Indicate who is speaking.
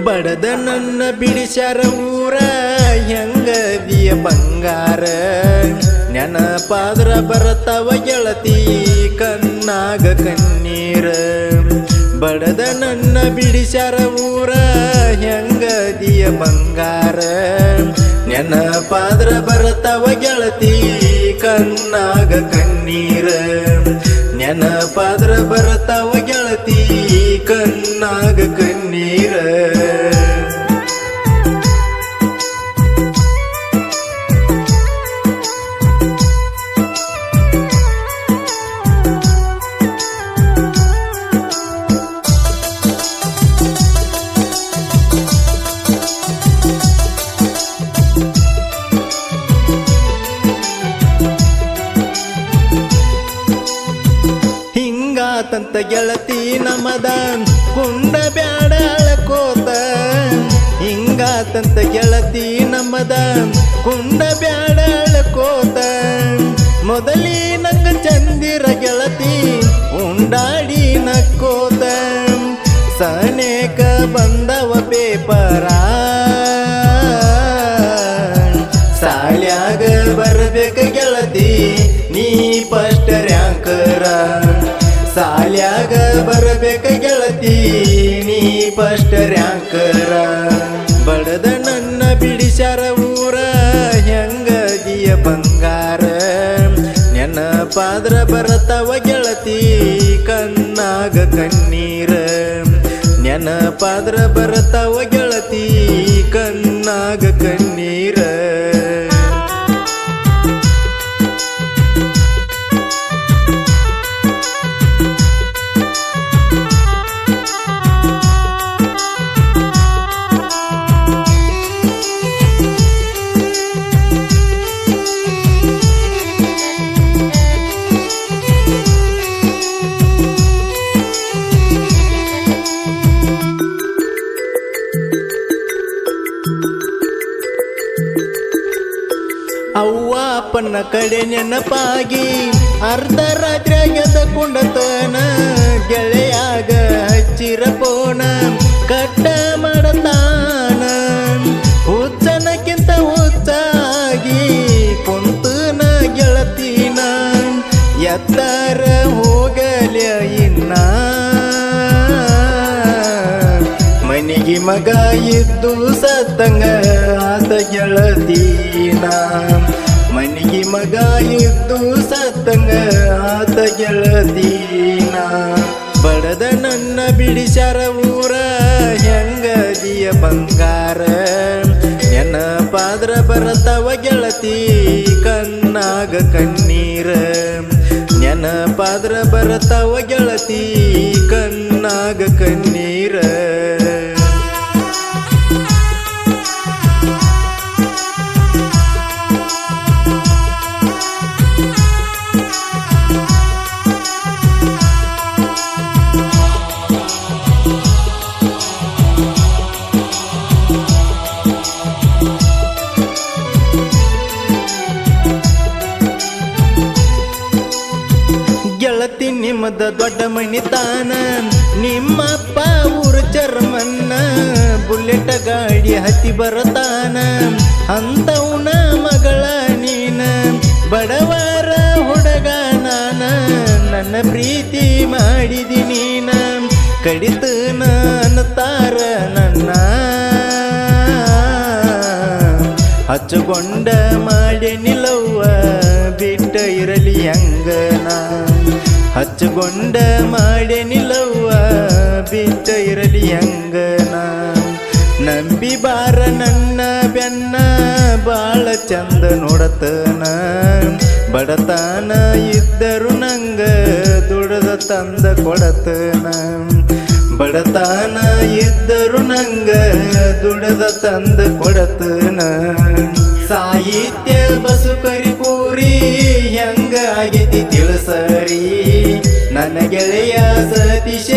Speaker 1: ಬಡದ ನನ್ನ ಬಿಡಿಸ್ಯಾರ ಊರ ಹೆಂಗದಿಯ ಬಂಗಾರ ನೆನಪಾದ್ರ ಬರತವ ಗೆಳತಿ ಕಣ್ಣಾಗ ಕಣ್ಣೀರ ಬಡದ ನನ್ನ ಬಿಡಿಸ್ಯಾರ ಊರ ಹೆಂಗದಿಯ ಬಂಗಾರ ನೆನಪಾದ್ರ ಬರತವ ಗೆಳತಿ ಕಣ್ಣಾಗ ಕಣ್ಣೀರ ನೆನಪಾದ್ರ ಬರತವ ಗೆಳತಿ ಕಣ್ಣಾಗ ಕಣ್ಣೀರ ಹಿಂಗಾತಂತ ಗೆಳತಿ ನಮದ ಕುಂಡ ಬ್ಯಾಡ ಅಳಕೋತ ಹಿಂಗಾತಂತ ಗೆಳತಿ ನಮದ ಕುಂಡ ಬ್ಯಾಡ ಅಳಕೋತ ಮೊದಲಿ ನಂಗ ಚಂದಿರ ಗೆಳತಿ ಉಂಡಾಡಿ ನಕ್ಕೋತ ಸನೇಕ ಬಂದವ ಪೇಪರ ಸಾಲ್ಯಾಗ ಬರ್ಬೇಕ ಗೆಳತಿ ನೀ ಫಸ್ಟ್ ರ್ಯಾಂಕರ ಸಾಲ್ಯಾಗ ಬರ್ಬೇಕ ಗೆಳತಿ ನೀ ಫಸ್ಟ್ ರ್ಯಾಂಕರ ಬಡದ ನನ್ನ ಬಿಡಿಸ್ಯಾರ ಊರ ಹೆಂಗದಿಯ ಬಂಗಾರ ನೆನಪಾದ್ರ ಬರತವ ಗೆಳತಿ ಕಣ್ಣಾಗ ಕಣ್ಣೀರ ನೆನಪಾದ್ರ ಬರತವ ಗೆಳತಿ ಕಣ್ಣಾಗ ಕಣ್ಣೀರ ಅವ್ವ ಅಪ್ಪನ ಕಡೆ ನೆನಪಾಗಿ ಅರ್ಧ ರಾತ್ರಿಯಾಗ ಎದ್ದಕೊಂಡತನ ಗೆಳೆಯಾಗ ಹಚ್ಚಿರ ಪೋನ ಕಟ್ಟ ಮಾಡತಾನ ಹುಚ್ಚನಕ್ಕಿಂತ ಹುಚ್ಚಾಗಿ ಕುಂತನ ಗೆಳತಿನ ಎತ್ತರ ಹೋಗಲ ಇನ್ನ ಮನಿಗೆ ಮಗ ಇದ್ದು ಸತ್ತಂಗ ಆತ ಗೆಳತೀನ ಮನಿಗೆ ಮಗ ಇದ್ದು ಸತ್ತಂಗ ಆತ ಗೆಳತೀನ ಬಡದ ನನ್ನ ಬಿಡಿಸ್ಯಾರ ಊರ ಹೆಂಗದಿಯ ಬಂಗಾರ ನೆನಪಾದ್ರ ಬರತವ ಗೆಳತಿ ಕಣ್ಣಾಗ ಕಣ್ಣೀರ ನೆನಪಾದ್ರ ಬರತವ ಗೆಳತಿ ಕಣ್ಣಾಗ ಕಣ್ಣೀರ ಗೆಳತಿ ನಿಮ್ಮದ ದೊಡ್ಡ ಮಣಿತಾನ ನಿಮ್ಮಪ್ಪ ಊರ ಚರ್ಮನ್ನ ಬುಲೆಟ್ ಗಾಡಿ ಹತ್ತಿ ಬರತಾನ ಅಂತವನ ಮಗಳ ನೀನ ಬಡವರ ಹುಡುಗ ನಾನ ನನ್ನ ಪ್ರೀತಿ ಮಾಡಿದಿ ನೀನ ಕಡಿತನ ಅನ್ನತಾರ ನನ್ನ ಹಚ್ಚುಕೊಂಡ ಮಾಡಿ ನಿಲವ್ವ ಬಿಟ್ಟ ಇರಲಿ ಹಂಗನ ಹಚ್ಚುಕೊಂಡ ಮಾಡಿ ನಿಲವ್ವ ಬಿಟ್ಟ ಇರಲಿ ಹಂಗನ ನಂಬಿ ಬಾರ ನನ್ನ ಬೆನ್ನ ಬಾಳ ಚಂದ ನೋಡತನ ಬಡತನ ಇದ್ದರು ನಂಗ ದುಡದ ತಂದ ಕೊಡತನ ಬಡತಾನ ಇದ್ದರು ನಂಗ ದುಡದ ತಂದ ಕೊಡತನ ಸಾಹಿತ್ಯ ಬಸುಕರಿ ಪೂರಿ ಹೆಂಗ ಆಗೈತಿ ತಿಳಿಸರಿ ನನ್ನ ಗೆಳೆಯ ಸತೀಶ